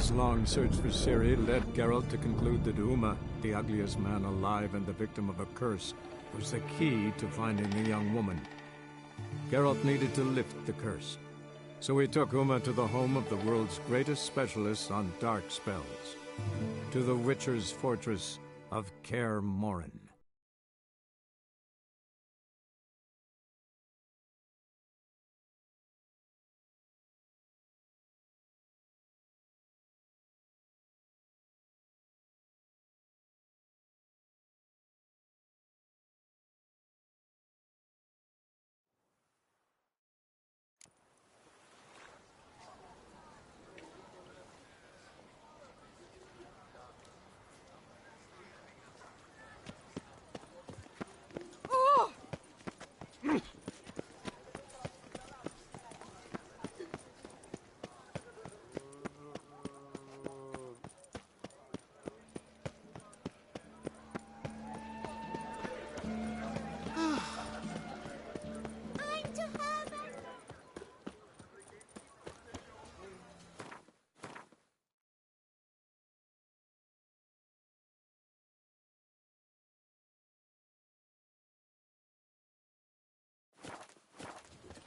months-long search for Ciri led Geralt to conclude that Uma, the ugliest man alive and the victim of a curse, was the key to finding the young woman. Geralt needed to lift the curse, so he took Uma to the home of the world's greatest specialist on dark spells, to the Witcher's fortress of Kaer Morhen.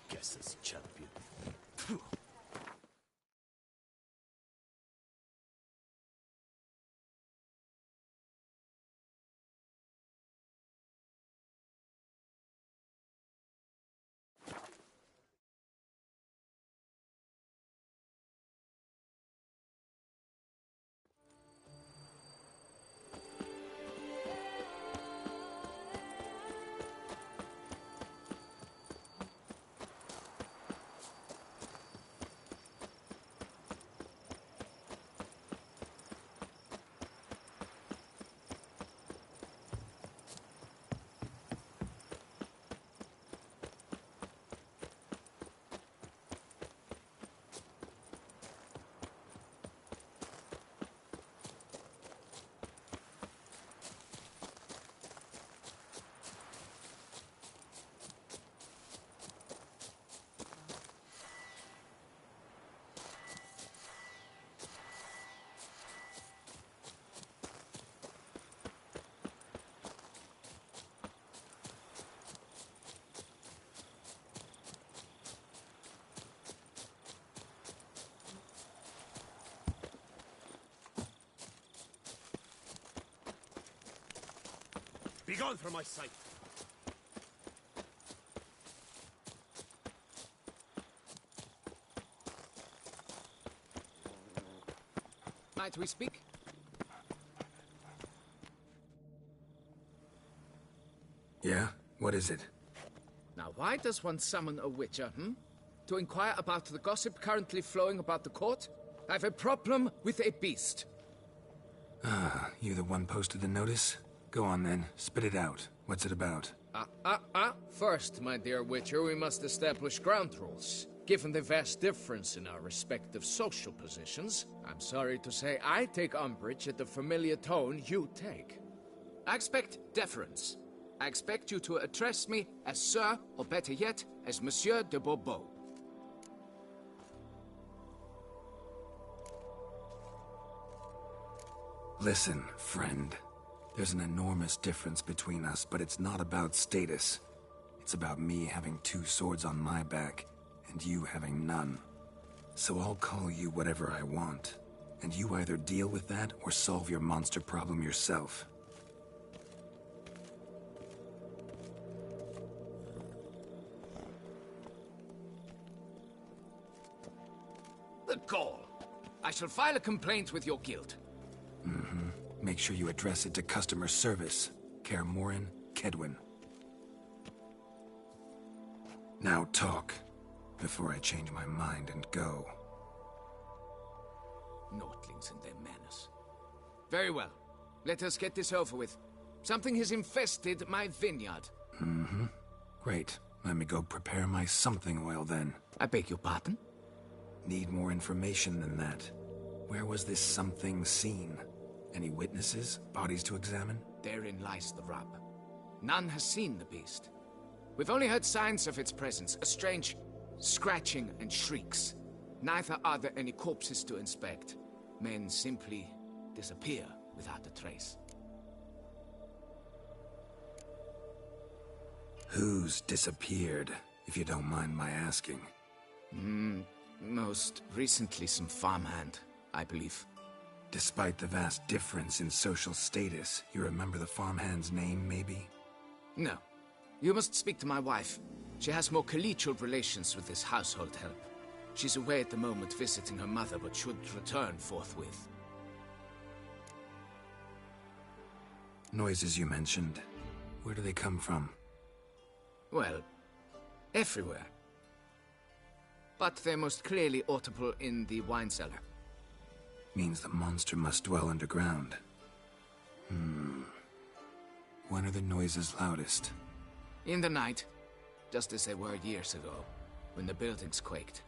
Guesses champion. Begone from my sight! Might we speak? Yeah? What is it? Now, why does one summon a witcher, To inquire about the gossip currently flowing about the court? I've a problem with a beast. Ah, you the one posted the notice? Go on then, spit it out. What's it about? First, my dear Witcher, we must establish ground rules. Given the vast difference in our respective social positions, I'm sorry to say I take umbrage at the familiar tone you take. I expect deference. I expect you to address me as Sir, or better yet, as Monsieur de Bourbeau. Listen, friend. There's an enormous difference between us, but it's not about status. It's about me having two swords on my back, and you having none. So I'll call you whatever I want, and you either deal with that or solve your monster problem yourself. The gall! I shall file a complaint with your guild. Make sure you address it to customer service. Kaer Morhen, Kaedwen. Now talk, before I change my mind and go. Nordlings and their manners. Very well. Let us get this over with. Something has infested my vineyard. Great. Let me go prepare my something oil then. I beg your pardon? Need more information than that. Where was this something seen? Any witnesses? Bodies to examine? Therein lies the rub. None has seen the beast. We've only heard signs of its presence, a strange scratching and shrieks. Neither are there any corpses to inspect. men simply disappear without a trace. Who's disappeared, if you don't mind my asking? Most recently some farmhand, I believe. Despite the vast difference in social status, you remember the farmhand's name, maybe? No. You must speak to my wife. She has more collegial relations with this household help. She's away at the moment visiting her mother, but should return forthwith. Noises you mentioned, where do they come from? Well, everywhere. But they're most clearly audible in the wine cellar. Means the monster must dwell underground. When are the noises loudest? In the night, just as they were years ago, when the buildings quaked.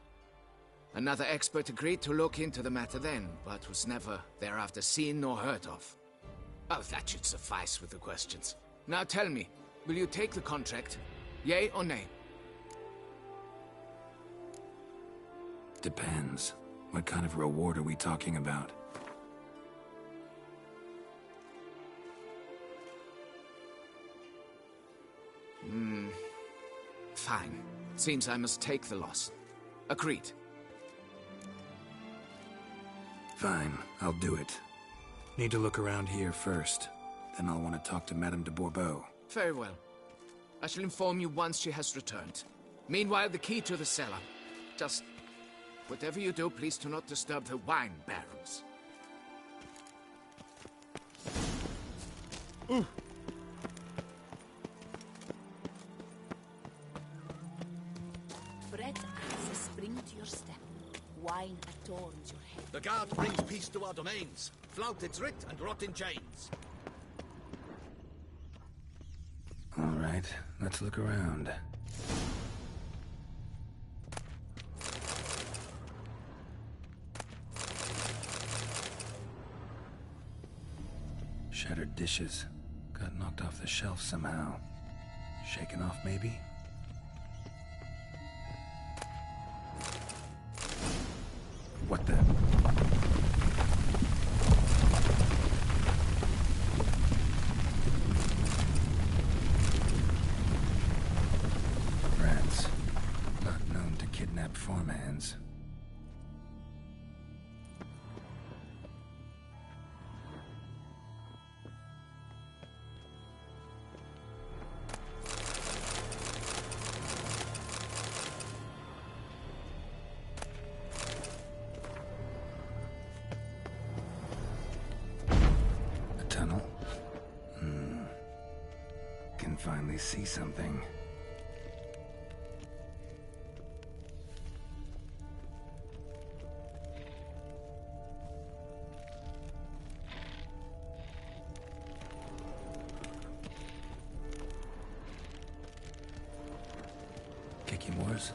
Another expert agreed to look into the matter then, but was never thereafter seen nor heard of. Oh, that should suffice with the questions. Now tell me, will you take the contract? Yay or nay? Depends. What kind of reward are we talking about? Fine. Seems I must take the loss. Agreed. Fine, I'll do it. Need to look around here first. Then I'll want to talk to Madame de Bourbeau. Very well. I shall inform you once she has returned. Meanwhile, the key to the cellar. Just... whatever you do, please do not disturb the wine barrels. Bread adds a spring to your step. Wine adorns your head. The guard brings peace to our domains. Flout its writ and rot in chains. All right, let's look around. Shattered dishes. Got knocked off the shelf somehow. Shaken off, maybe? What the? Rats. Not known to kidnap farmhands. Can finally see something. Kicky Moores?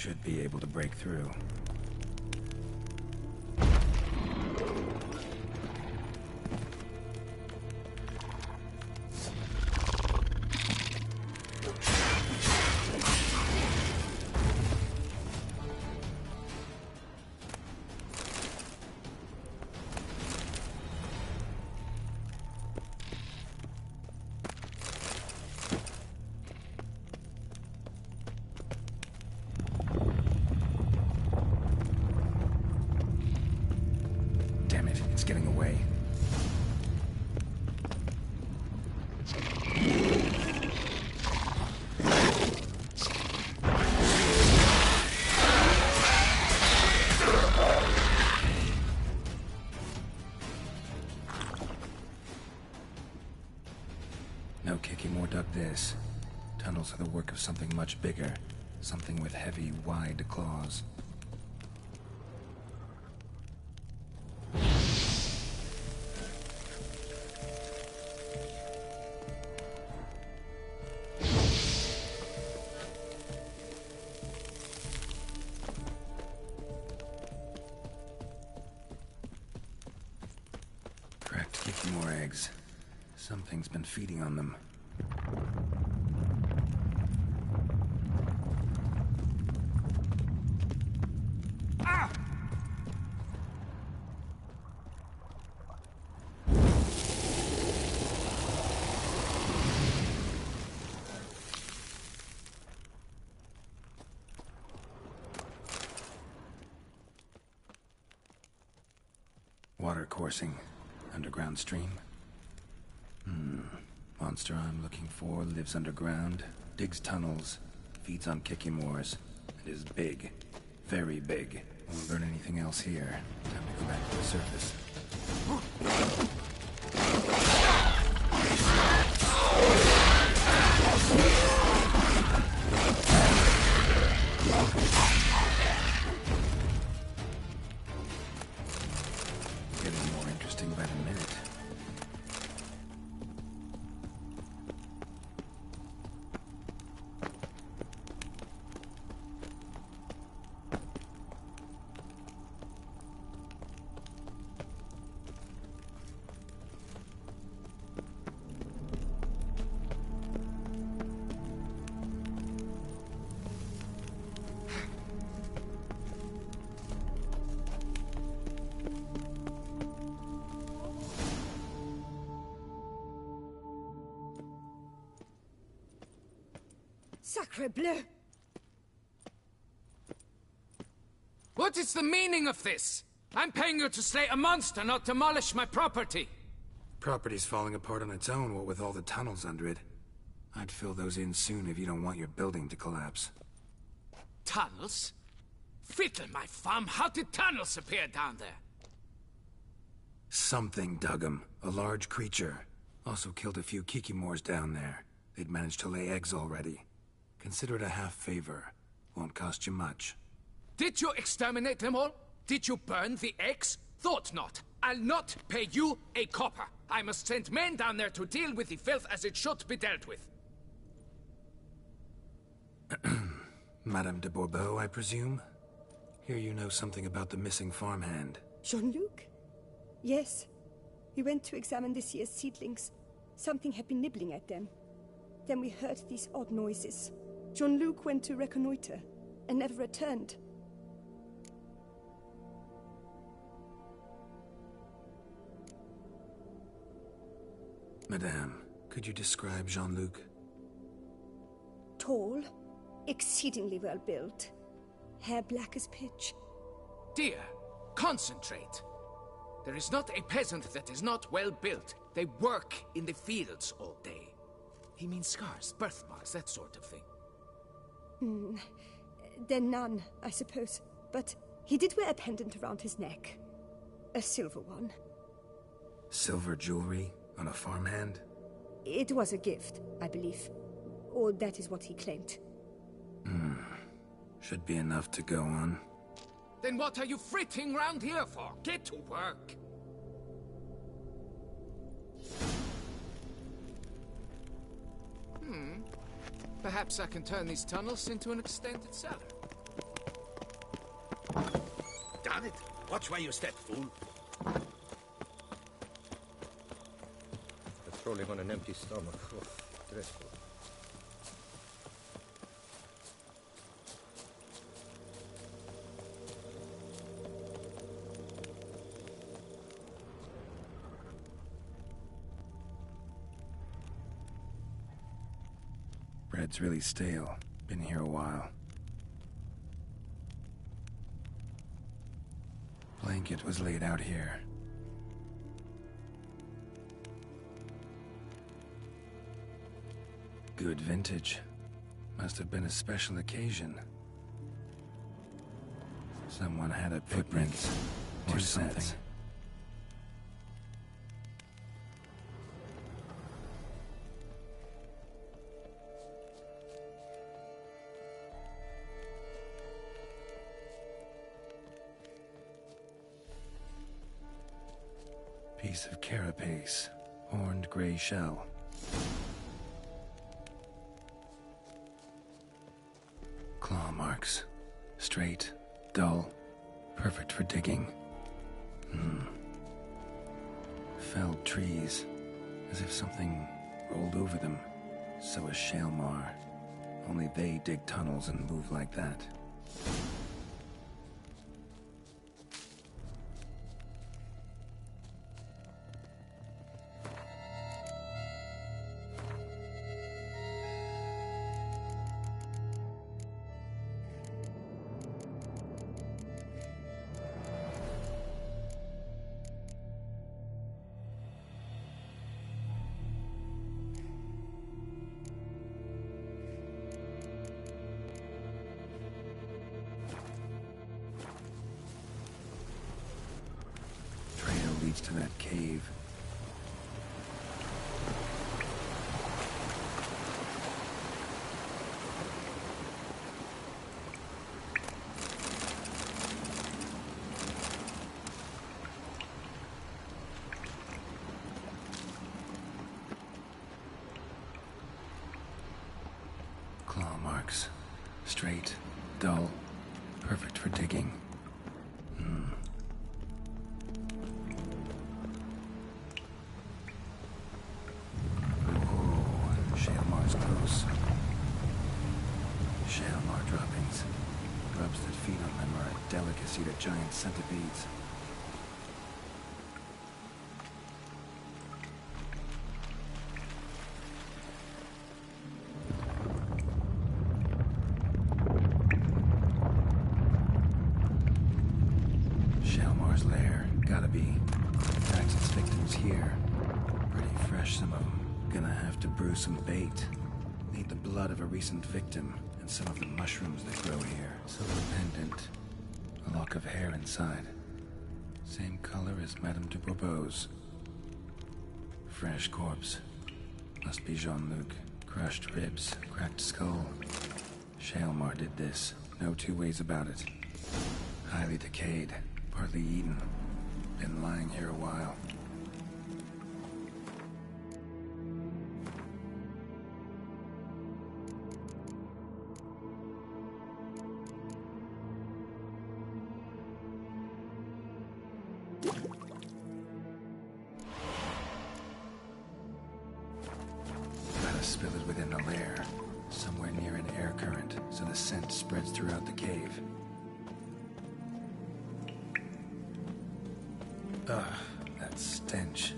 should be able to break through. Damn it, it's getting away. No Kikimor dug this. Tunnels are the work of something much bigger. Something with heavy, wide claws. Cracked Kikimor eggs. Something's been feeding on them. Water coursing. Underground stream. Monster I'm looking for lives underground, digs tunnels, feeds on Kikimors, and is big. Very big. Won't learn anything else here. Time to go back to the surface. Getting more interesting by the minute. Sacre bleu! What is the meaning of this? I'm paying you to slay a monster, not demolish my property. Property's falling apart on its own, what with all the tunnels under it. I'd fill those in soon if you don't want your building to collapse. Tunnels? Fiddle my thumb, how did tunnels appear down there? Something dug 'em. A large creature. Also killed a few Kikimors down there. They'd managed to lay eggs already. Consider it a half-favor. Won't cost you much. Did you exterminate them all? Did you burn the eggs? Thought not. I'll not pay you a copper. I must send men down there to deal with the filth as it should be dealt with. Madame de Bourbeau, I presume? Hear you know something about the missing farmhand. Jean-Luc? Yes. We went to examine this year's seedlings. Something had been nibbling at them. Then we heard these odd noises. Jean-Luc went to reconnoiter and never returned. Madame, could you describe Jean-Luc? Tall, exceedingly well built, hair black as pitch. Dear, concentrate. There is not a peasant that is not well built. They work in the fields all day. He means scars, birthmarks, that sort of thing. Then none, I suppose. But he did wear a pendant around his neck. A silver one. Silver jewelry on a farmhand? It was a gift, I believe. Or that is what he claimed. Should be enough to go on. Then what are you fritting round here for? Get to work. Perhaps I can turn these tunnels into an extended cellar. it. Watch where you step, fool. Patrolling on an empty stomach. Oh, dreadful. Bread's really stale. Been here a while. Blanket was laid out here. Good vintage. Must have been a special occasion. Someone had a footprints or something. Piece of carapace, horned gray shell. Claw marks. Straight, dull, perfect for digging. Felled trees, as if something rolled over them. So is Shaelmar. Only they dig tunnels and move like that. Leads to that cave. Claw marks. Straight, dull, perfect for digging. Close. Shaelmar droppings. Grubs that feed on them are a delicacy to giant centipedes. Shaelmar's lair. Gotta be. Packs its victims here. Pretty fresh, some of them. Gonna have to brew some bait. Need the blood of a recent victim and some of the mushrooms that grow here. Silver pendant. A lock of hair inside. Same color as Madame de Bourbeau's. Fresh corpse. Must be Jean-Luc. Crushed ribs, cracked skull. Shaelmar did this. No two ways about it. Highly decayed, partly eaten. Been lying here a while. Gotta spill it within the lair, somewhere near an air current, so the scent spreads throughout the cave. Ugh, that stench.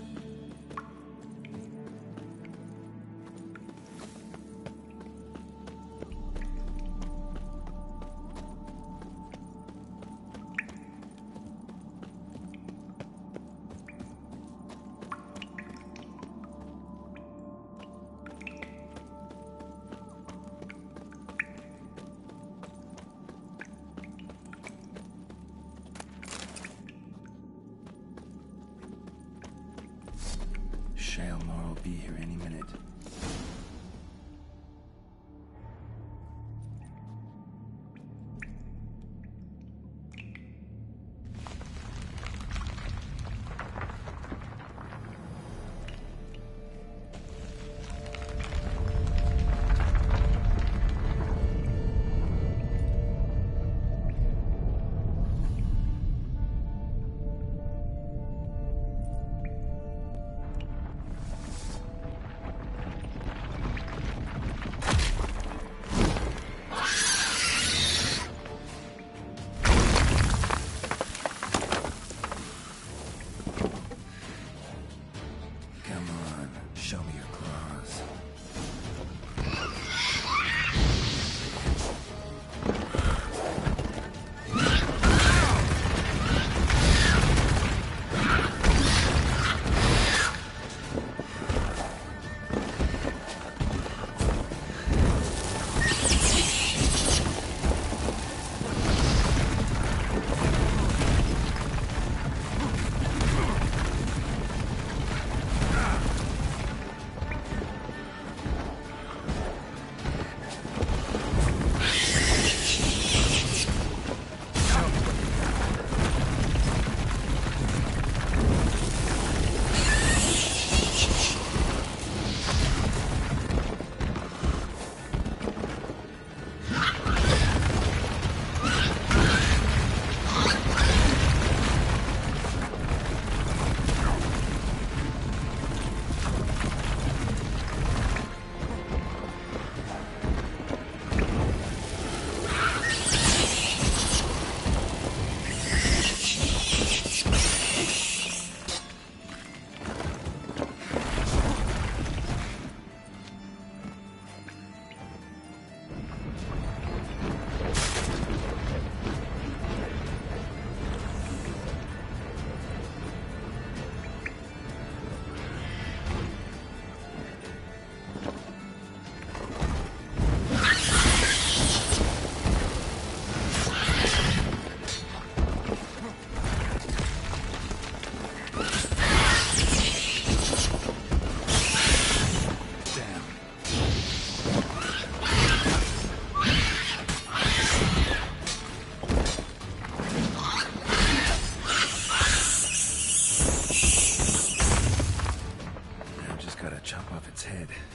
Shaelmar will be here any minute.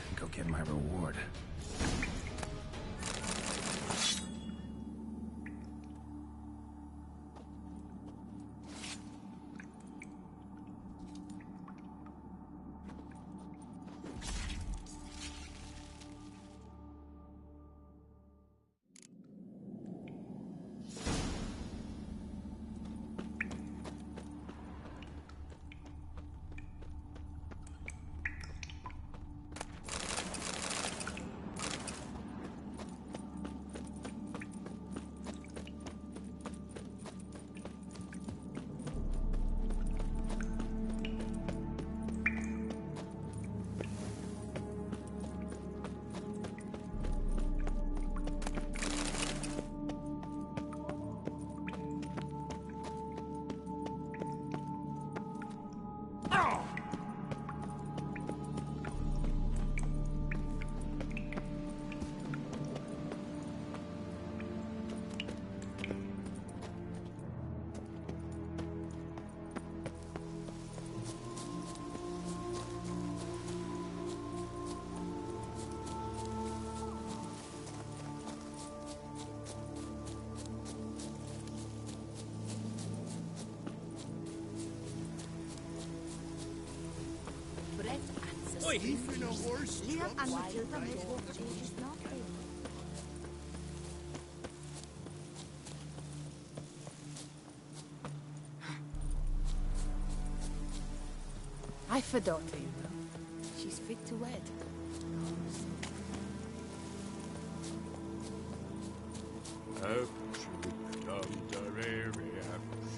and go get my reward. Oi, even a horse Lear trumps and you, Matilda right? may walk is not there. I've a daughter, you know. She's fit to wed.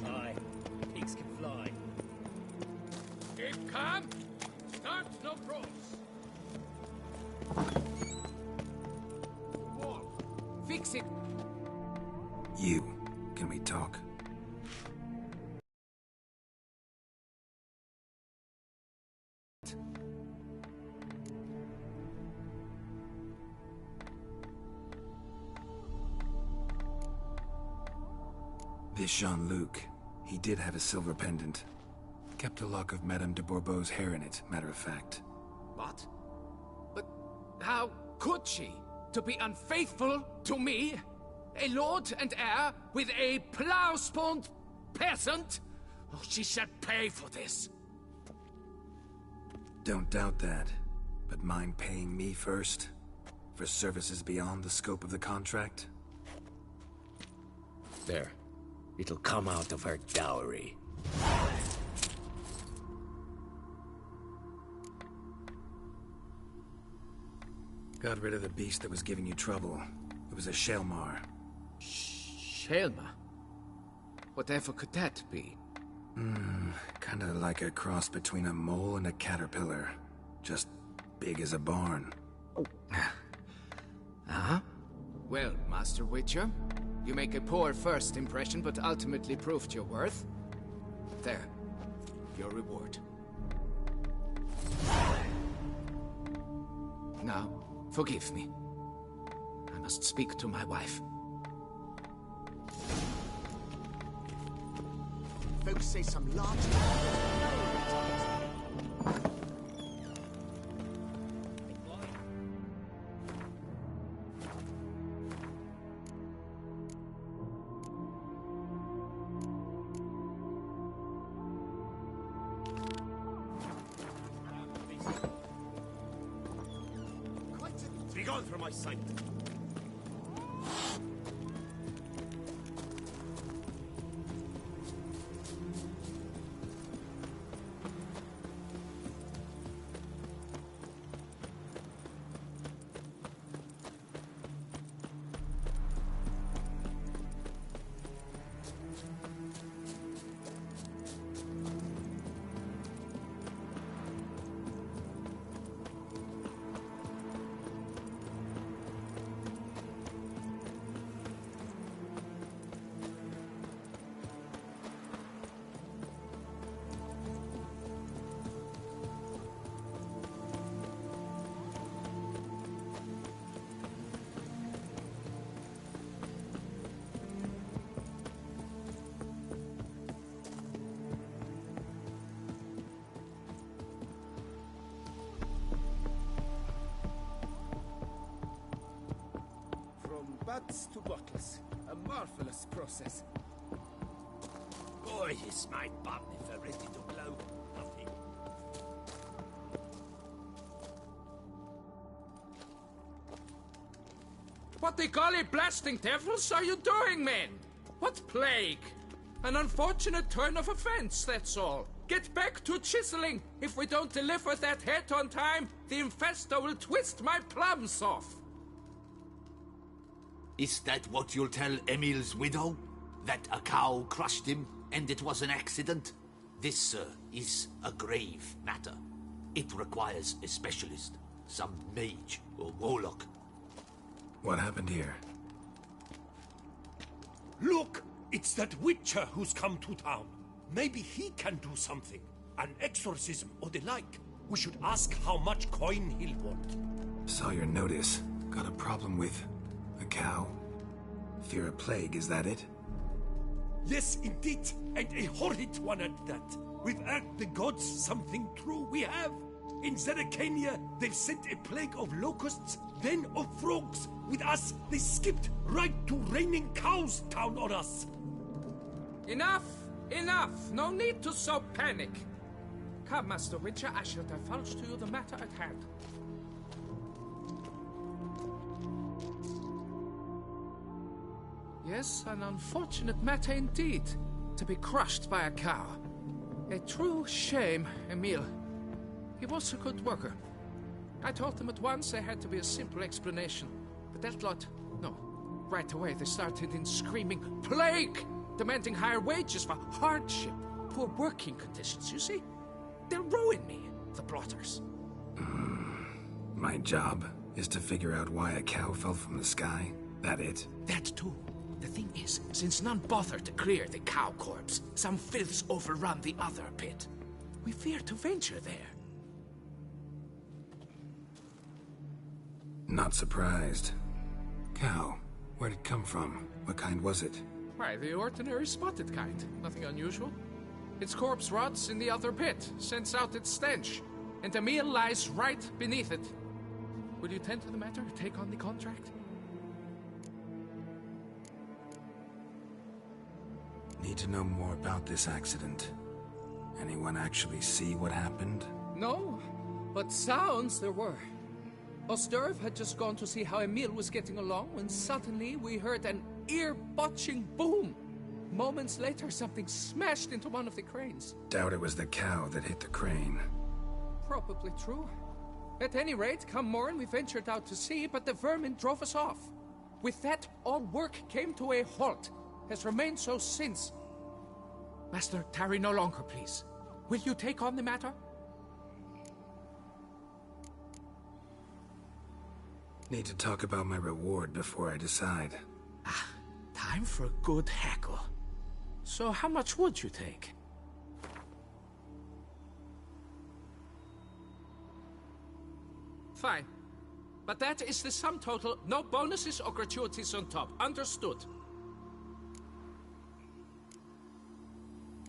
Aye, pigs can fly. Keep calm. Start no cross. Wall. Fix it. You. Can we talk? This Jean-Luc, he did have a silver pendant. Kept a lock of Madame de Bourbeau's hair in it, matter of fact. What? But how could she? To be unfaithful to me? A lord and heir with a plow-spawned peasant? Oh, she shall pay for this. Don't doubt that. But mind paying me first? For services beyond the scope of the contract? There. It'll come out of her dowry. Got rid of the beast that was giving you trouble. It was a Shelmar. Shelma? Whatever could that be? Kinda like a cross between a mole and a caterpillar. Just big as a barn. Uh-huh. Well, Master Witcher, you make a poor first impression, but ultimately proved your worth. There. Your reward. Now, forgive me. I must speak to my wife. Folks say some large... Be gone from my sight. bats to bottles. A marvelous process. Boy, is my bum if they're ready to blow. Nothing. What the golly blasting devils are you doing, men? What plague? An unfortunate turn of offense, that's all. Get back to chiseling. If we don't deliver that head on time, the infestor will twist my plums off. Is that what you'll tell Emil's widow? That a cow crushed him and it was an accident? This, sir, is a grave matter. It requires a specialist, some mage or warlock. What happened here? Look! It's that Witcher who's come to town. Maybe he can do something. An exorcism or the like. We should ask how much coin he'll want. Saw your notice. Got a problem with a cow? Fear a plague, is that it? Yes, indeed. And a horrid one at that. We've earned the gods something true, we have. In Zeracania, they've sent a plague of locusts, then of frogs. With us, they skipped right to raining cows down on us. Enough! Enough! No need to so panic. Come, Master Witcher, I shall divulge to you the matter at hand. Yes, an unfortunate matter indeed. To be crushed by a cow. A true shame, Emil. He was a good worker. I told them at once there had to be a simple explanation. But that lot, no. Right away they started in screaming, "Plague!" Demanding higher wages for hardship. Poor working conditions, you see? They'll ruin me, the blotters. My job is to figure out why a cow fell from the sky? That it? That too. The thing is, since none bothered to clear the cow corpse, some filths overrun the other pit. We fear to venture there. Not surprised. Cow, where'd it come from? What kind was it? Why, the ordinary spotted kind. Nothing unusual. Its corpse rots in the other pit, sends out its stench, and Emil lies right beneath it. Will you tend to the matter, take on the contract? Need to know more about this accident. Anyone actually see what happened? No, but sounds there were. Osterv had just gone to see how Emil was getting along when suddenly we heard an ear-botching boom. Moments later, something smashed into one of the cranes. Doubt it was the cow that hit the crane. Probably true. At any rate, come morn we ventured out to sea, but the vermin drove us off. With that, all work came to a halt. Has remained so since. Master, tarry no longer, please. Will you take on the matter? Need to talk about my reward before I decide. Time for a good hackle. So how much would you take? Fine. But that is the sum total, no bonuses or gratuities on top. Understood?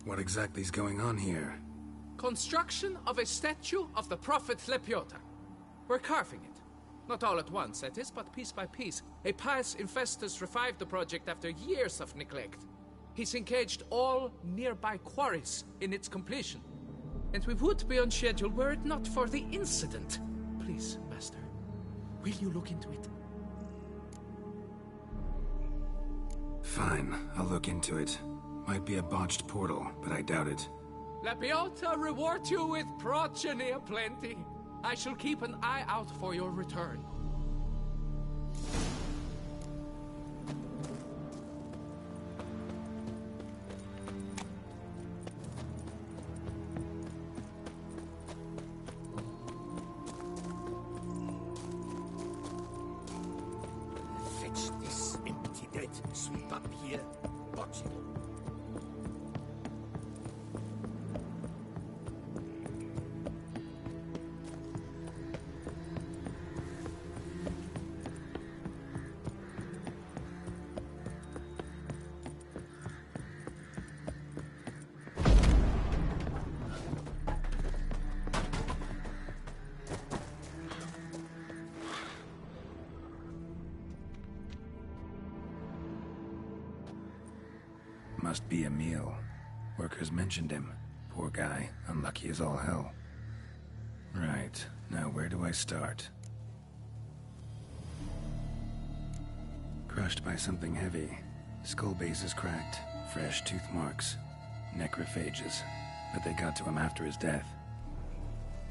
What exactly is going on here? Construction of a statue of the prophet Lepiota. We're carving it. Not all at once, that is, but piece by piece. A pious infestus revived the project after years of neglect. He's engaged all nearby quarries in its completion. And we would be on schedule were it not for the incident. Please, Master, will you look into it? Fine, I'll look into it. Might be a botched portal, but I doubt it. Lepiota reward you with progeny aplenty. I shall keep an eye out for your return. Fetch this empty dead. Sweep up here. Watch it. Must be Emil. Workers mentioned him. Poor guy, unlucky as all hell. Right, now where do I start? Crushed by something heavy. Skull base is cracked. Fresh tooth marks. Necrophages. But they got to him after his death.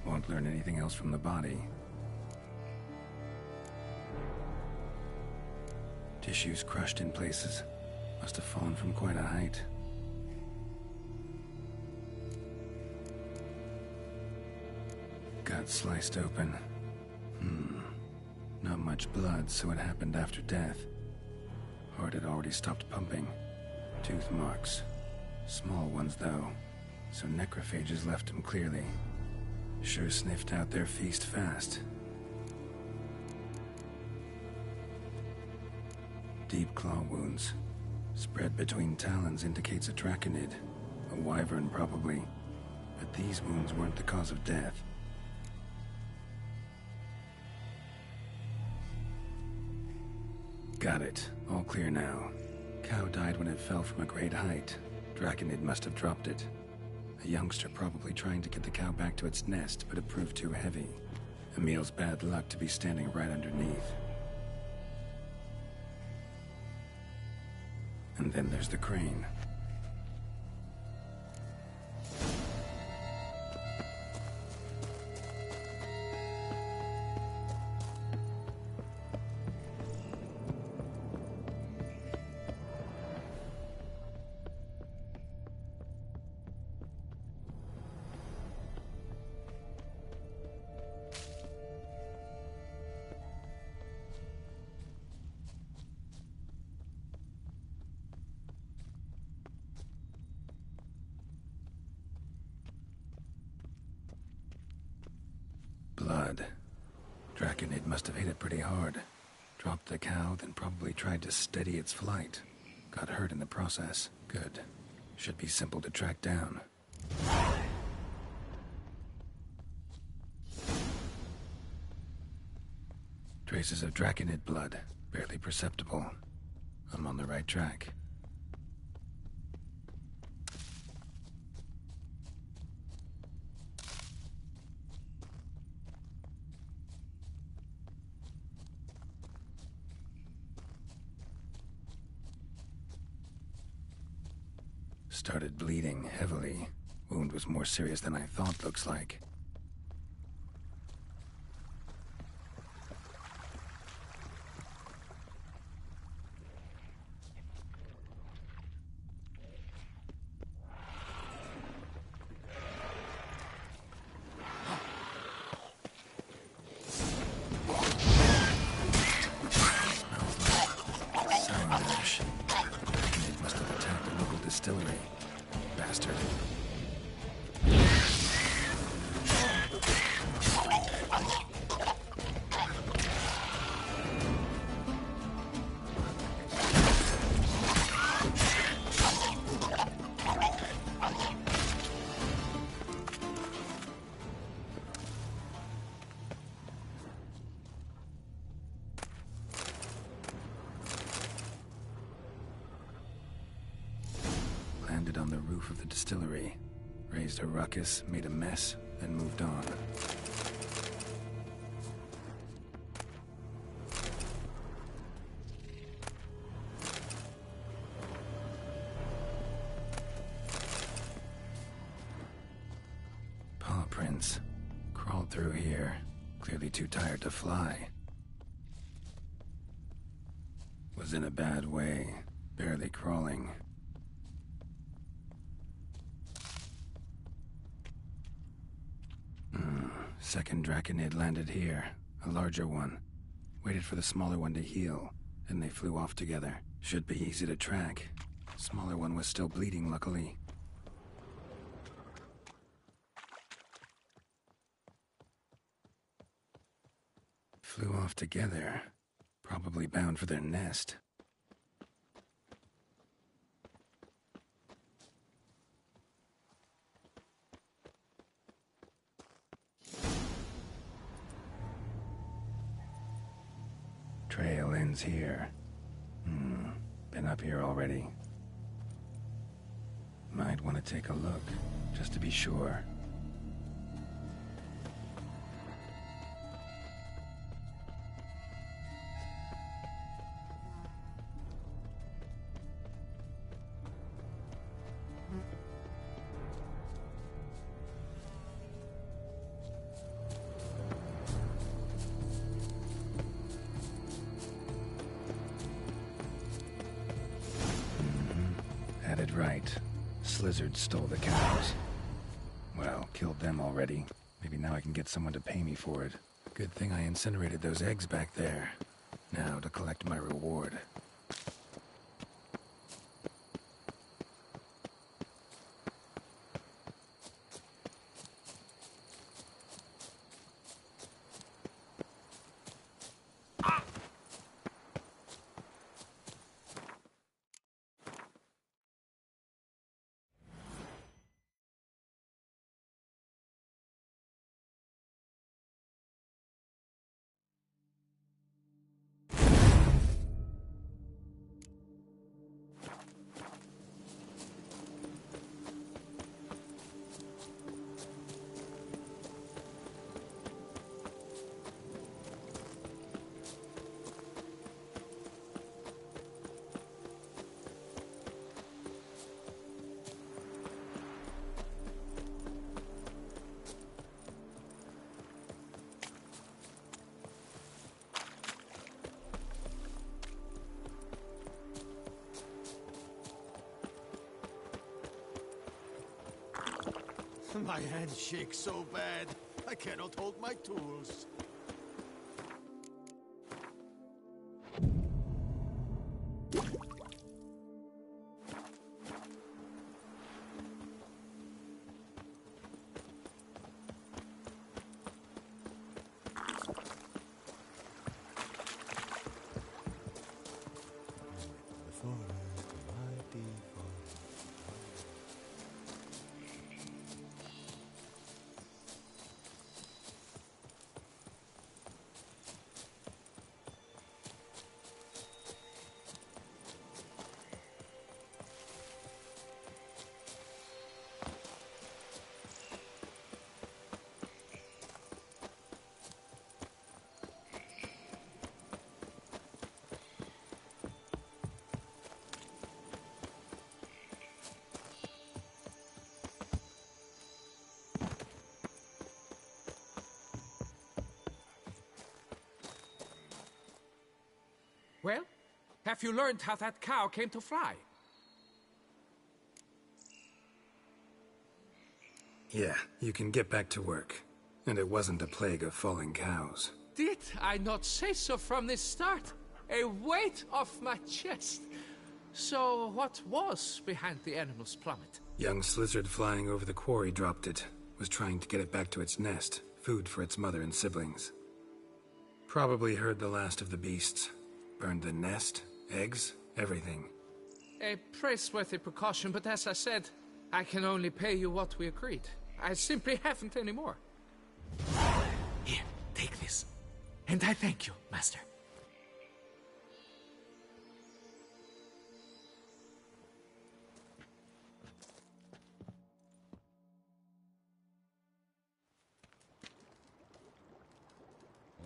Won't learn anything else from the body. Tissues crushed in places. Must have fallen from quite a height. Gut sliced open. Not much blood, so it happened after death. Heart had already stopped pumping. Tooth marks. Small ones, though. So necrophages left him clearly. Sure sniffed out their feast fast. Deep claw wounds. Spread between talons indicates a draconid. A wyvern, probably. But these wounds weren't the cause of death. Got it. All clear now. Cow died when it fell from a great height. Draconid must have dropped it. A youngster probably trying to get the cow back to its nest, but it proved too heavy. Emil's bad luck to be standing right underneath. And then there's the crane. Blood. Draconid must have hit it pretty hard. Dropped the cow, then probably tried to steady its flight. Got hurt in the process. Good. Should be simple to track down. Traces of Draconid blood. Barely perceptible. I'm on the right track. Started bleeding heavily. Wound was more serious than I thought, looks like. Distillery. Bastard. Landed on the roof of the distillery, raised a ruckus, made a mess, then moved on. Paw prints. Crawled through here, clearly too tired to fly. Was in a bad way, barely crawling. Second Draconid landed here, a larger one. Waited for the smaller one to heal, then they flew off together. Should be easy to track. Smaller one was still bleeding, luckily. Flew off together, probably bound for their nest. Trail ends here. Been up here already. Might want to take a look, just to be sure. Had it right. Slizzard stole the cows. Well, killed them already. Maybe now I can get someone to pay me for it. Good thing I incinerated those eggs back there. Now to collect my reward. My hand shakes so bad, I cannot hold my tools. Well, have you learned how that cow came to fly? Yeah, you can get back to work. And it wasn't a plague of falling cows. Did I not say so from the start? A weight off my chest. So what was behind the animal's plummet? Young Slizzard flying over the quarry dropped it. Was trying to get it back to its nest. Food for its mother and siblings. Probably heard the last of the beasts. Burned the nest, eggs, everything. A praiseworthy precaution, but as I said, I can only pay you what we agreed. I simply haven't any more. Here, take this. And I thank you, Master.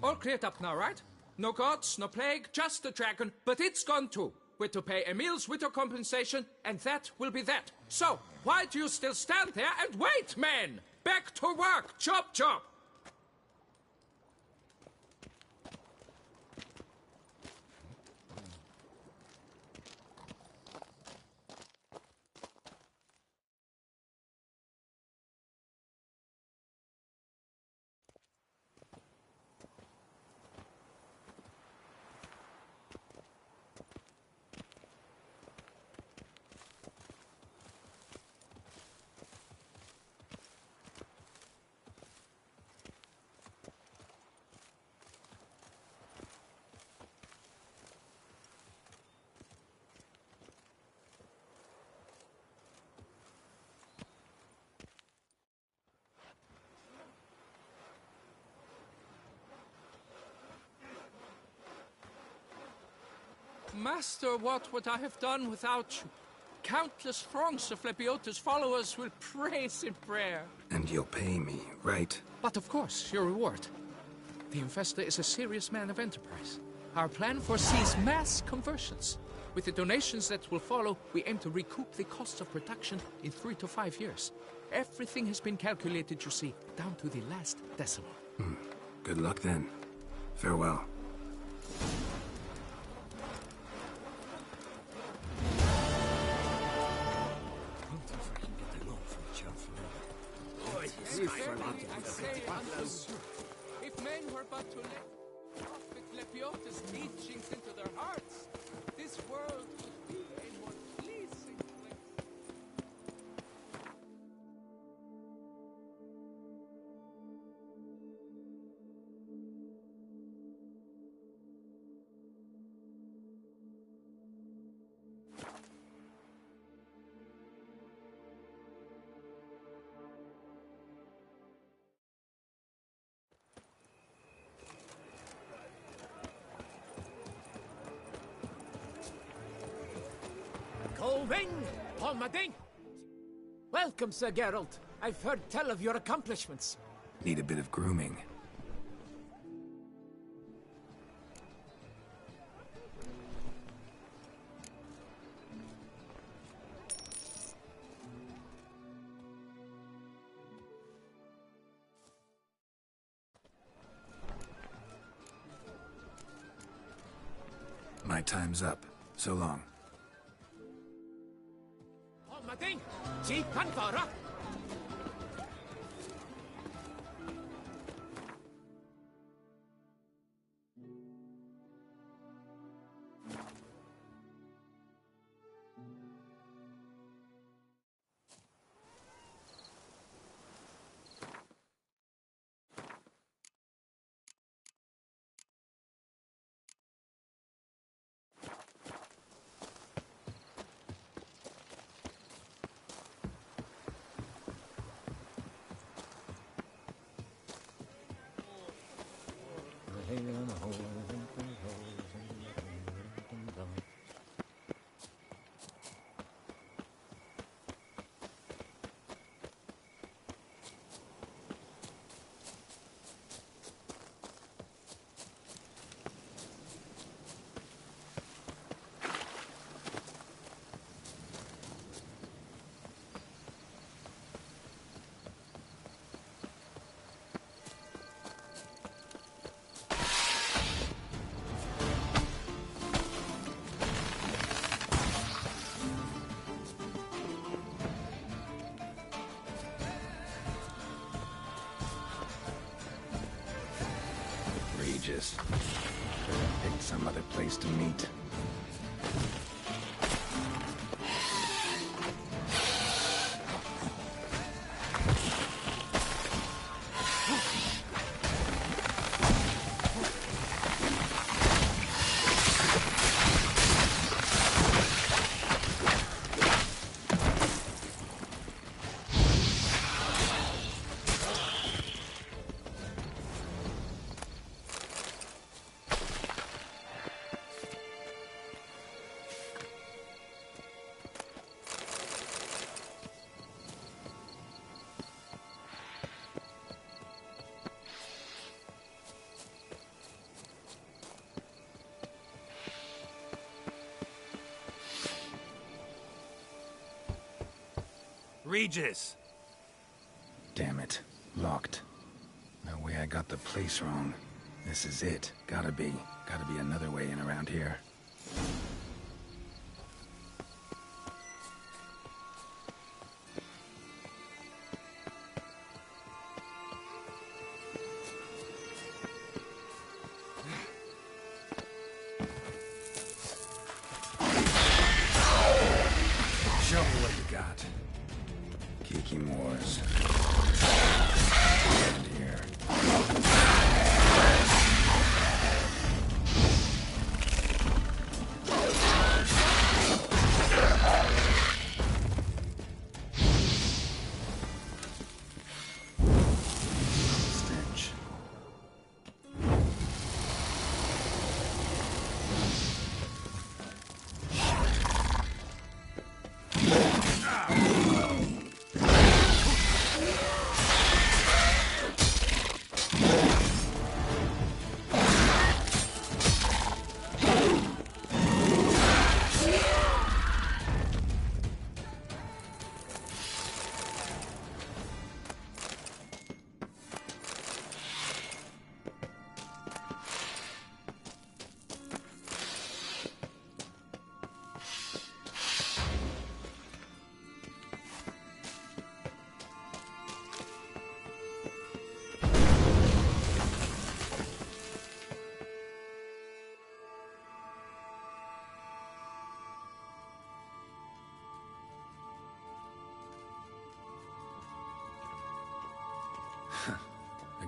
All cleared up now, right? No gods, no plague, just the dragon, but it's gone too. We're to pay Emil's widow compensation, and that will be that. So, why do you still stand there and wait, men? Back to work! Chop, chop! Master, what would I have done without you? countless throngs of Lepiota's followers will praise in prayer. And you'll pay me, right? But of course, your reward. The Infesta is a serious man of enterprise. Our plan foresees mass conversions. With the donations that will follow, we aim to recoup the costs of production in 3 to 5 years. Everything has been calculated, you see, down to the last decimal. Good luck then. Farewell. If men were but to let Prophet Lepiota's teachings into their hearts, this world would be a more pleasing place. Colwyn! Palmading! Welcome, Sir Geralt. I've heard tell of your accomplishments. Need a bit of grooming. My time's up. So long. Palmading! Si Canvara! Regis. Could have picked some other place to meet. Regis! Damn it. Locked. No way I got the place wrong. This is it. Gotta be another way in around here. Show me what you got. Kiki Moors. And here. Stench.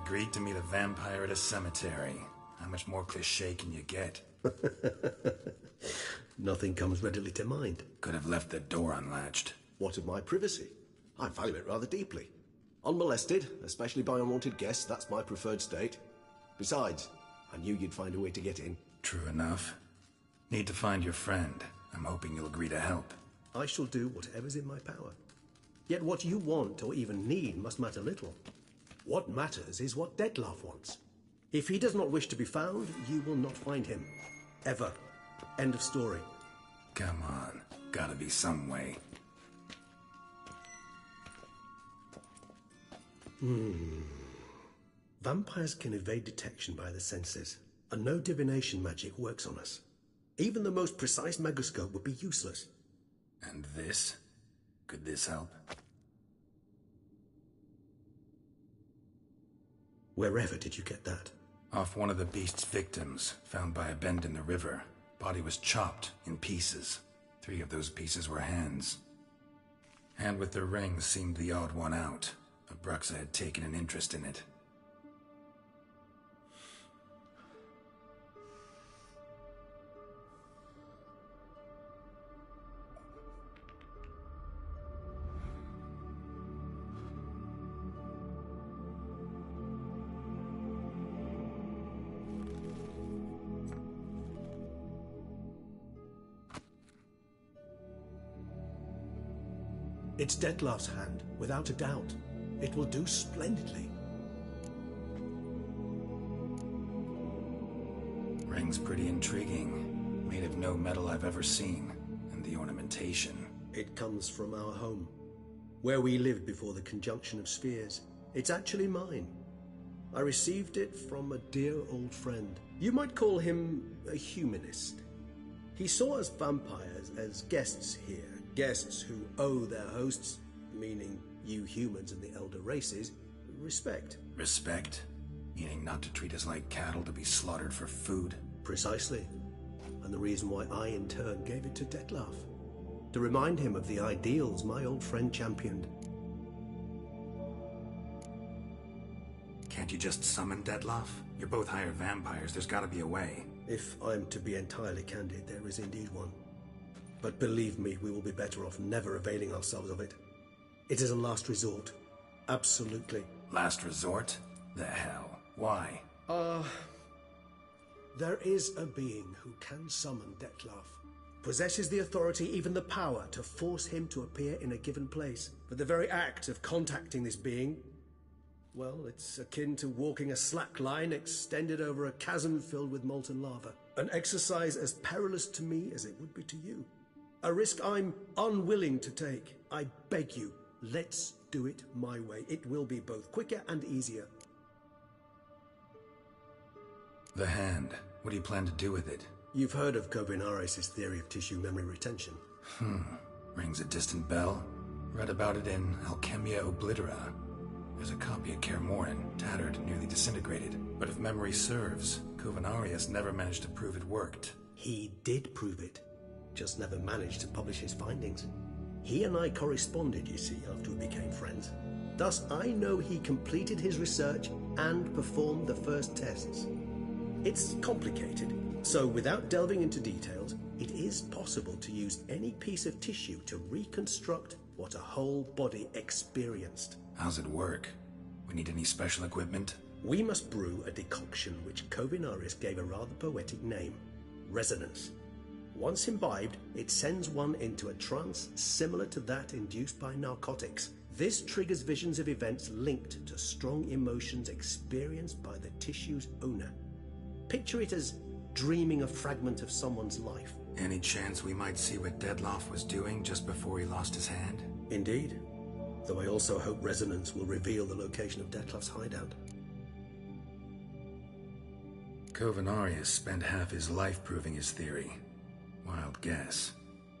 Agreed to meet a vampire at a cemetery. How much more cliché can you get? Nothing comes readily to mind. Could have left the door unlatched. What of my privacy? I value it rather deeply. Unmolested, especially by unwanted guests, that's my preferred state. Besides, I knew you'd find a way to get in. True enough. Need to find your friend. I'm hoping you'll agree to help. I shall do whatever's in my power. Yet what you want or even need must matter little. What matters is what Dettlaff wants. If he does not wish to be found, you will not find him. Ever. End of story. Come on. Gotta be some way. Vampires can evade detection by the senses, and no divination magic works on us. Even the most precise megoscope would be useless. And this? Could this help? Wherever did you get that? Off one of the beast's victims, found by a bend in the river. Body was chopped in pieces. 3 of those pieces were hands. Hand with the ring seemed the odd one out. Abruxa had taken an interest in it. It's Dettlaff's hand, without a doubt. It will do splendidly. Ring's pretty intriguing. Made of no metal I've ever seen. And the ornamentation. It comes from our home, where we lived before the conjunction of spheres. It's actually mine. I received it from a dear old friend. You might call him a humanist. He saw us vampires as guests here. Guests who owe their hosts, meaning you humans and the elder races, respect. Respect? Meaning not to treat us like cattle to be slaughtered for food? Precisely. And the reason why I, in turn, gave it to Dettlaff. To remind him of the ideals my old friend championed. Can't you just summon Dettlaff? You're both hired vampires. There's gotta be a way. If I'm to be entirely candid, there is indeed one. But believe me, we will be better off never availing ourselves of it. It is a last resort. Absolutely. Last resort? The hell? Why? There is a being who can summon Dettlaff. Possesses the authority, even the power, to force him to appear in a given place. But the very act of contacting this being, well, it's akin to walking a slack line extended over a chasm filled with molten lava. An exercise as perilous to me as it would be to you. A risk I'm unwilling to take. I beg you, let's do it my way. It will be both quicker and easier. The hand. What do you plan to do with it? You've heard of Kovinares' theory of tissue memory retention. Rings a distant bell. Read about it in Alchemia Oblitera. There's a copy of Kaer Morhen, tattered, nearly disintegrated. But if memory serves, Kovinares never managed to prove it worked. He did prove it. Just never managed to publish his findings. He and I corresponded, you see, after we became friends. Thus, I know he completed his research and performed the first tests. It's complicated, so without delving into details, it is possible to use any piece of tissue to reconstruct what a whole body experienced. How's it work? We need any special equipment? We must brew a decoction which Kovinares gave a rather poetic name, resonance. Once imbibed, it sends one into a trance similar to that induced by narcotics. This triggers visions of events linked to strong emotions experienced by the tissue's owner. Picture it as dreaming a fragment of someone's life. Any chance we might see what Dettlaff was doing just before he lost his hand? Indeed. Though I also hope resonance will reveal the location of Dettlaff's hideout. Kovinares spent half his life proving his theory. Wild guess.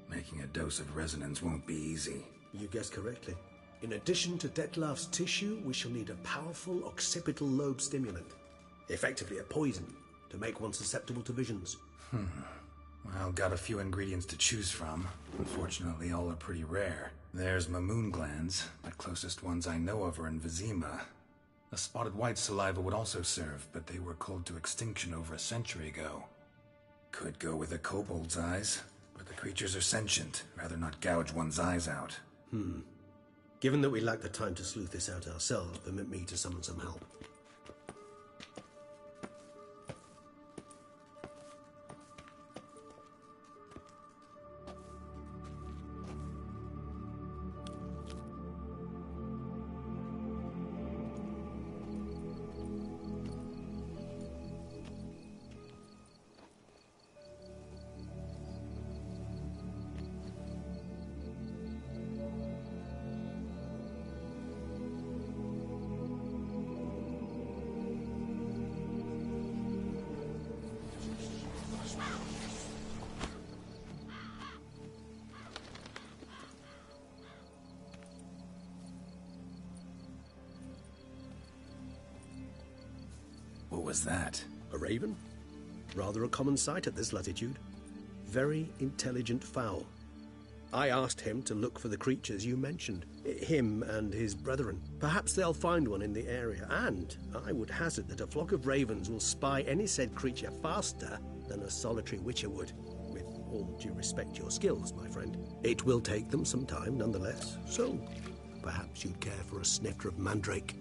Making a dose of resonance won't be easy. You guessed correctly. In addition to Dettlaff's tissue, we shall need a powerful occipital lobe stimulant. Effectively a poison, to make one susceptible to visions. Well, got a few ingredients to choose from. Unfortunately, all are pretty rare. There's Mamoon glands, but closest ones I know of are in Vizima. A spotted white saliva would also serve, but they were culled to extinction over a century ago. Could go with a kobold's eyes, but the creatures are sentient. Rather not gouge one's eyes out. Given that we lack the time to sleuth this out ourselves, permit me to summon some help. What was that? A raven? Rather a common sight at this latitude. Very intelligent fowl. I asked him to look for the creatures you mentioned. Him and his brethren. Perhaps they'll find one in the area, and I would hazard that a flock of ravens will spy any said creature faster than a solitary witcher would. With all due respect to your skills, my friend. It will take them some time, nonetheless. So, perhaps you'd care for a snifter of mandrake.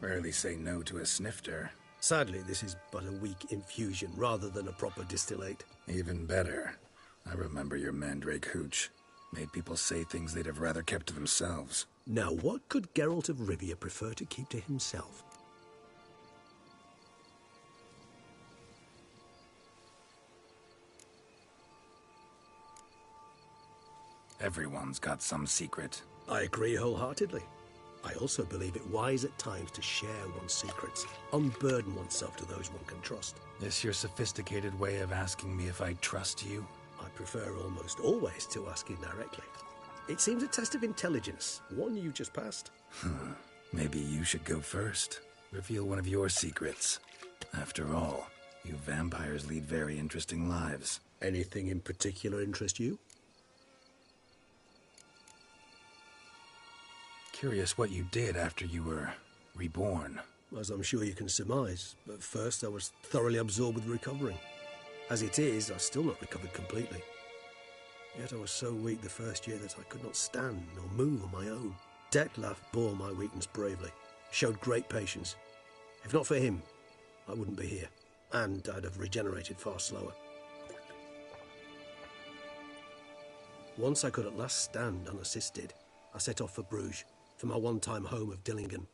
Rarely say no to a snifter. Sadly, this is but a weak infusion rather than a proper distillate. Even better. I remember your mandrake hooch. Made people say things they'd have rather kept to themselves. Now, what could Geralt of Rivia prefer to keep to himself? Everyone's got some secret. I agree wholeheartedly. I also believe it wise at times to share one's secrets, unburden oneself to those one can trust. This your sophisticated way of asking me if I trust you? I prefer almost always to ask you directly. It seems a test of intelligence, one you just passed. Maybe you should go first. Reveal one of your secrets. After all, you vampires lead very interesting lives. Anything in particular interest you? Curious what you did after you were reborn. As I'm sure you can surmise, but first I was thoroughly absorbed with recovering. As it is, I've still not recovered completely. Yet I was so weak the first year that I could not stand nor move on my own. Detlef bore my weakness bravely, showed great patience. If not for him, I wouldn't be here, and I'd have regenerated far slower. Once I could at last stand unassisted, I set off for Bruges, for my one-time home of Dillingen.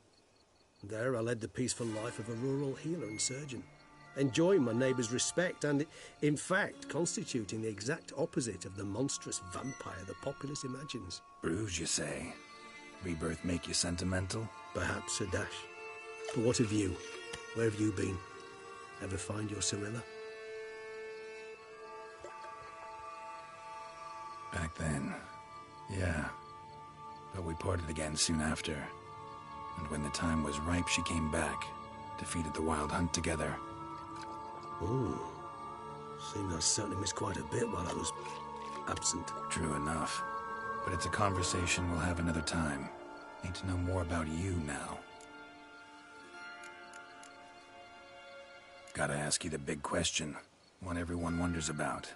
There I led the peaceful life of a rural healer and surgeon, enjoying my neighbours' respect and, in fact, constituting the exact opposite of the monstrous vampire the populace imagines. Bruges, you say? Rebirth make you sentimental? Perhaps a dash. But what of you? Where have you been? Ever find your Cirilla? Back then, yeah. But we parted again soon after. And when the time was ripe, she came back. Defeated the Wild Hunt together. Ooh. Seems I certainly missed quite a bit while I was absent. True enough. But it's a conversation we'll have another time. Need to know more about you now. Gotta ask you the big question. One everyone wonders about.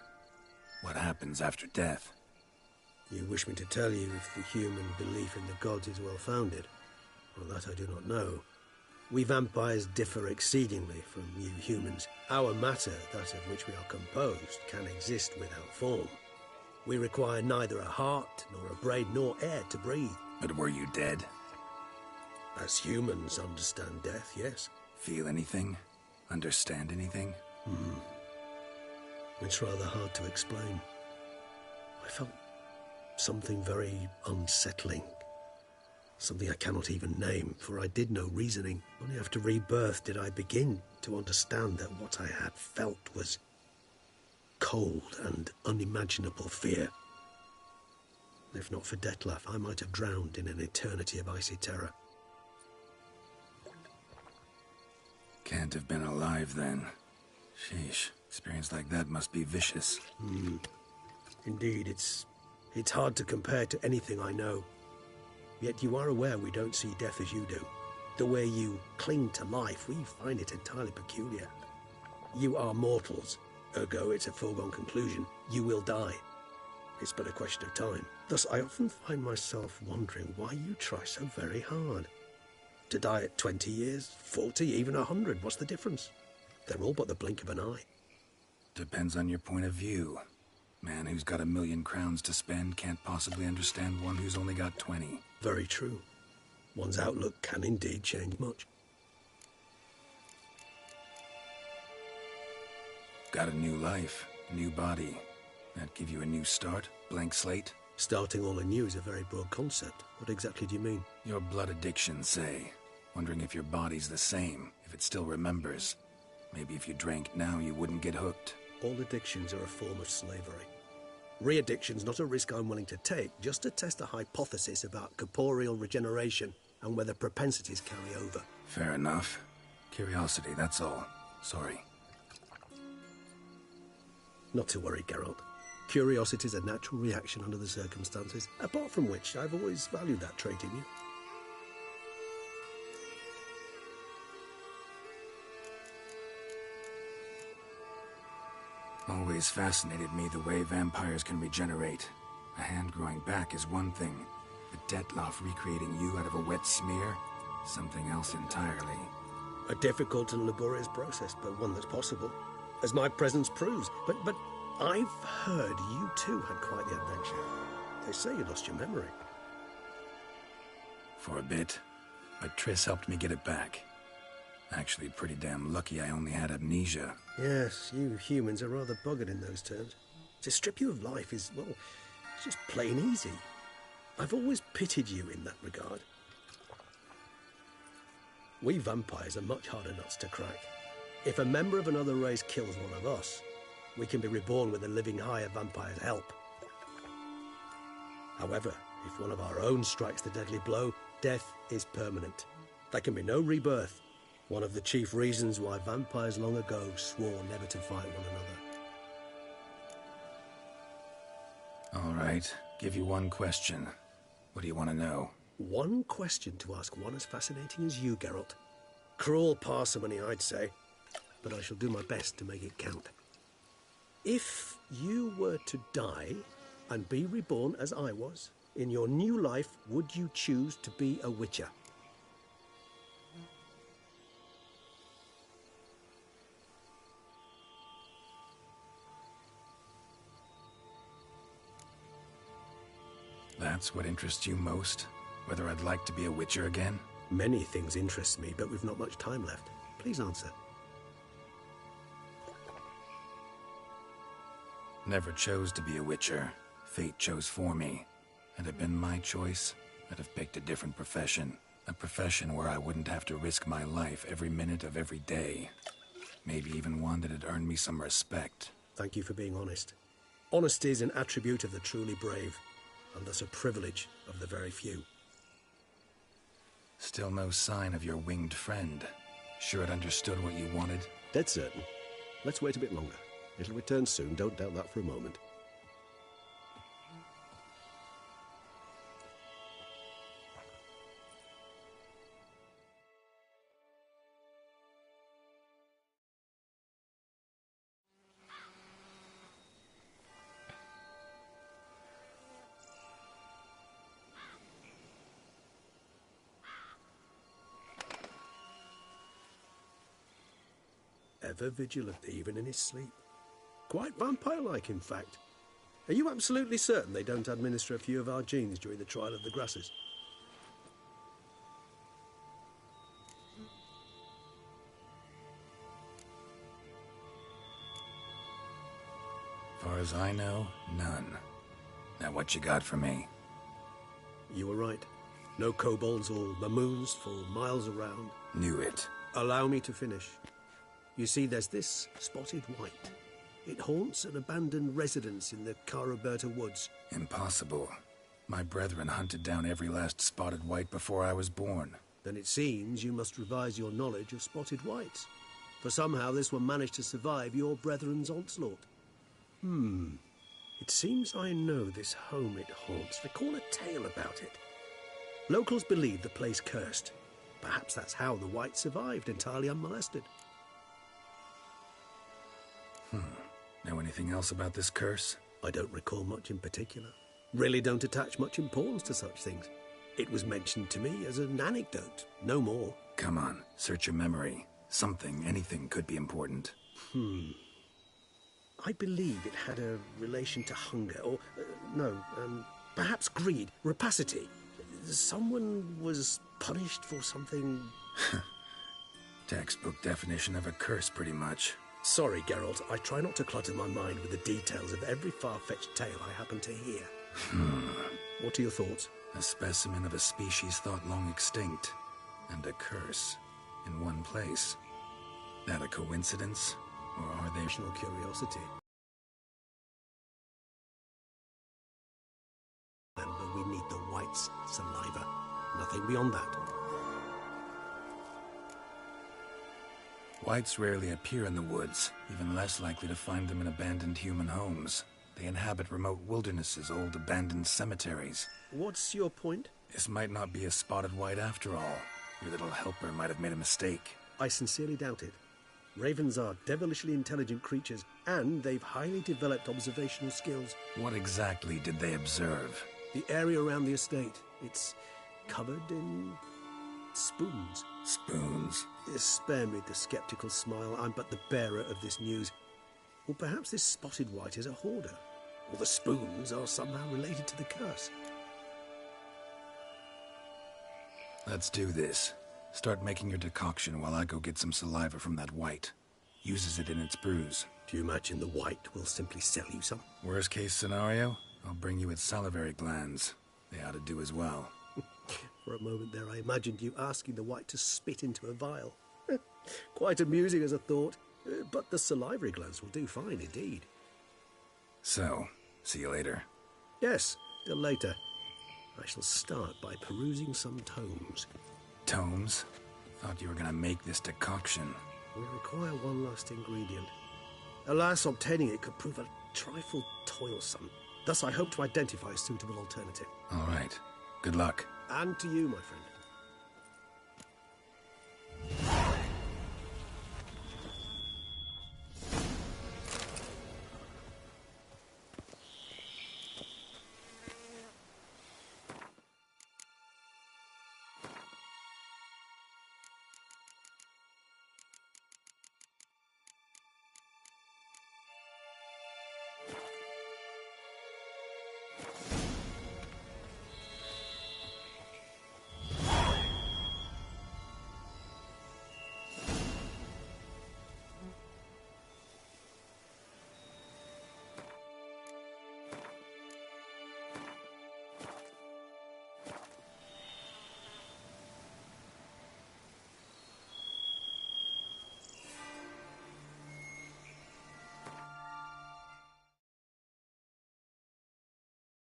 What happens after death? You wish me to tell you if the human belief in the gods is well-founded? Well, that I do not know. We vampires differ exceedingly from you humans. Our matter, that of which we are composed, can exist without form. We require neither a heart, nor a brain, nor air to breathe. But were you dead? As humans understand death, yes. Feel anything? Understand anything? It's rather hard to explain. I felt something very unsettling. Something I cannot even name, for I did no reasoning. Only after rebirth did I begin to understand that what I had felt was cold and unimaginable fear. If not for Detlef, I might have drowned in an eternity of icy terror. Can't have been alive then. Sheesh, experience like that must be vicious. Indeed, it's It's hard to compare to anything I know. Yet you are aware we don't see death as you do. The way you cling to life, we find it entirely peculiar. You are mortals, ergo it's a foregone conclusion. You will die. It's but a question of time. Thus, I often find myself wondering why you try so very hard. To die at 20 years, 40, even 100, what's the difference? They're all but the blink of an eye. Depends on your point of view. Man who's got 1,000,000 crowns to spend can't possibly understand one who's only got 20. Very true. One's outlook can indeed change much. Got a new life, new body. That give you a new start? Blank slate? Starting all anew is a very broad concept. What exactly do you mean? Your blood addiction, say. Wondering if your body's the same, if it still remembers. Maybe if you drank now, you wouldn't get hooked. All addictions are a form of slavery. Re-addiction's not a risk I'm willing to take, just to test a hypothesis about corporeal regeneration and whether propensities carry over. Fair enough. Curiosity, that's all. Sorry. Not to worry, Geralt. Curiosity is a natural reaction under the circumstances, apart from which I've always valued that trait in you. Always fascinated me the way vampires can regenerate. A hand growing back is one thing, but Detloff recreating you out of a wet smear? Something else entirely. A difficult and laborious process, but one that's possible, as my presence proves. But I've heard you too had quite the adventure. They say you lost your memory. For a bit, but Triss helped me get it back. Actually, pretty damn lucky I only had amnesia. Yes, you humans are rather buggered in those terms. To strip you of life is, well, it's just plain easy. I've always pitied you in that regard. We vampires are much harder nuts to crack. If a member of another race kills one of us, we can be reborn with a living higher vampire's help. However, if one of our own strikes the deadly blow, death is permanent. There can be no rebirth. One of the chief reasons why vampires long ago swore never to fight one another. All right, give you one question. What do you want to know? One question to ask one as fascinating as you, Geralt. Cruel parsimony, I'd say, but I shall do my best to make it count. If you were to die and be reborn as I was, in your new life, would you choose to be a Witcher? That's what interests you most? Whether I'd like to be a Witcher again? Many things interest me, but we've not much time left. Please answer. Never chose to be a Witcher. Fate chose for me. Had it been my choice, I'd have picked a different profession. A profession where I wouldn't have to risk my life every minute of every day. Maybe even one that had earned me some respect. Thank you for being honest. Honesty is an attribute of the truly brave, and thus a privilege of the very few. Still no sign of your winged friend. Sure it understood what you wanted? Dead certain. Let's wait a bit longer. It'll return soon, don't doubt that for a moment. Ever vigilant, even in his sleep. Quite vampire-like, in fact. Are you absolutely certain they don't administer a few of our genes during the trial of the grasses? Far as I know, none. Now what you got for me? You were right. No kobolds or mamoons for miles around. Knew it. Allow me to finish. You see, there's this spotted white. It haunts an abandoned residence in the Caraberta woods. Impossible. My brethren hunted down every last spotted white before I was born. Then it seems you must revise your knowledge of spotted whites. For somehow this one managed to survive your brethren's onslaught. It seems I know this home it haunts. Recall a tale about it. Locals believe the place cursed. Perhaps that's how the White survived entirely unmolested. Know anything else about this curse? I don't recall much in particular. Really don't attach much importance to such things. It was mentioned to me as an anecdote, no more. Come on, search your memory. Something, anything could be important. I believe it had a relation to hunger, or, perhaps greed, rapacity. Someone was punished for something... Textbook definition of a curse, pretty much. Sorry, Geralt, I try not to clutter my mind with the details of every far-fetched tale I happen to hear. What are your thoughts? A specimen of a species thought long extinct, and a curse in one place. That a coincidence, or are they... National curiosity. Remember, we need the White's saliva. Nothing beyond that. Whites rarely appear in the woods, even less likely to find them in abandoned human homes. They inhabit remote wildernesses, old abandoned cemeteries. What's your point? This might not be a spotted white after all. Your little helper might have made a mistake. I sincerely doubt it. Ravens are devilishly intelligent creatures, and they've highly developed observational skills. What exactly did they observe? The area around the estate. It's covered in... spoons. Spoons? Spare me the skeptical smile. I'm but the bearer of this news. Or perhaps this spotted white is a hoarder. Or the spoons are somehow related to the curse. Let's do this. Start making your decoction while I go get some saliva from that white. Uses it in its brews. Do you imagine the white will simply sell you some? Worst case scenario, I'll bring you its salivary glands. They ought to do as well. For a moment there I imagined you asking the white to spit into a vial. Quite amusing as a thought, but the salivary glands will do fine indeed. So, see you later. Yes, till later. I shall start by perusing some tomes. Tomes? Thought you were gonna make this decoction. We require one last ingredient. Alas, obtaining it could prove a trifle toilsome. Thus I hope to identify a suitable alternative. All right. Good luck. And to you, my friend.